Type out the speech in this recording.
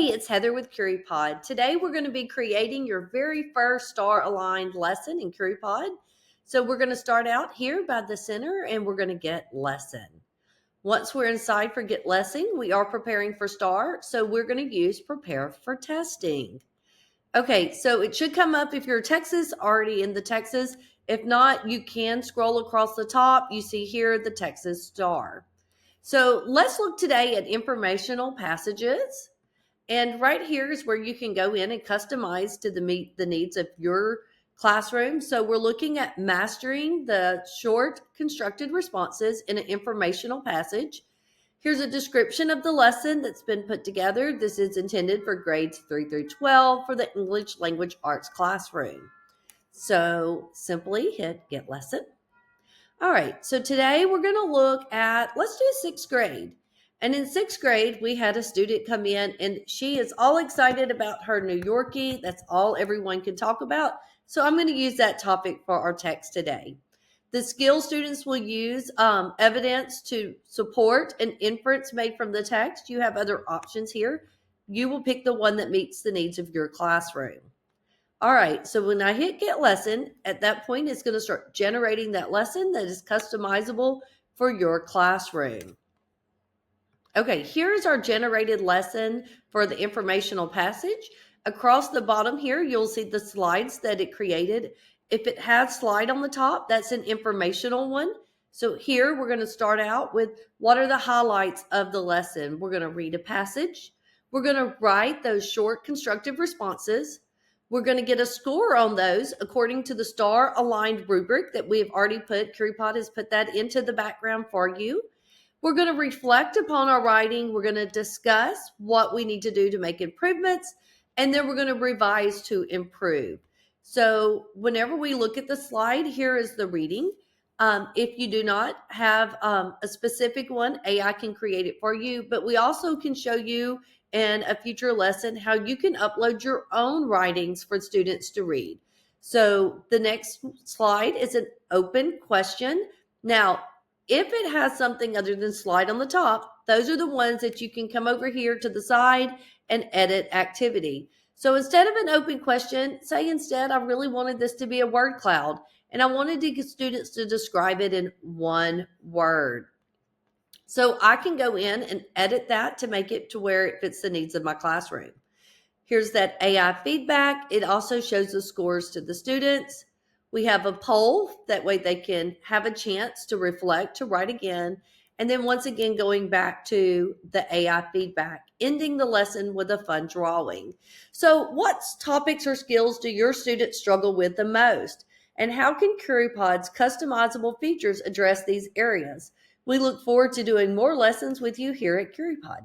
Hey, it's Heather with Curipod. Today we're going to be creating your very first STAAR-aligned lesson in Curipod. So we're going to start out here by the center and we're going to get lesson. Once we're inside for get lesson, we are preparing for STAAR. So we're going to use prepare for testing. Okay, so it should come up if you're Texas, already in the Texas. If not, you can scroll across the top. You see here the Texas STAAR. So let's look today at informational passages. And right here is where you can go in and customize to meet the needs of your classroom. So we're looking at mastering the short constructed responses in an informational passage. Here's a description of the lesson that's been put together. This is intended for grades 3 through 12 for the English Language Arts classroom. So simply hit get lesson. All right, so today we're going to look at, let's do sixth grade. And in sixth grade, we had a student come in and she is all excited about her New Yorkie. That's all everyone can talk about. So I'm going to use that topic for our text today. The skills students will use evidence to support an inference made from the text. You have other options here. You will pick the one that meets the needs of your classroom. All right, so when I hit get lesson, at that point, it's going to start generating that lesson that is customizable for your classroom. Okay, here's our generated lesson for the informational passage. Across the bottom here, you'll see the slides that it created. If it has slide on the top, that's an informational one. So here we're going to start out with what are the highlights of the lesson. We're going to read a passage. We're going to write those short constructive responses. We're going to get a score on those according to the STAAR-aligned rubric that we have already put. Curipod has put that into the background for you. We're going to reflect upon our writing. We're going to discuss what we need to do to make improvements, and then we're going to revise to improve. So whenever we look at the slide, here is the reading. If you do not have a specific one, AI can create it for you, but we also can show you in a future lesson how you can upload your own writings for students to read. So the next slide is an open question. Now, if it has something other than slide on the top, those are the ones that you can come over here to the side and edit activity. So instead of an open question, say instead, I really wanted this to be a word cloud and I wanted to get students to describe it in one word. So I can go in and edit that to make it to where it fits the needs of my classroom. Here's that AI feedback. It also shows the scores to the students. We have a poll, that way they can have a chance to reflect, to write again. And then once again, going back to the AI feedback, ending the lesson with a fun drawing. So what topics or skills do your students struggle with the most? And how can Curipod's customizable features address these areas? We look forward to doing more lessons with you here at Curipod.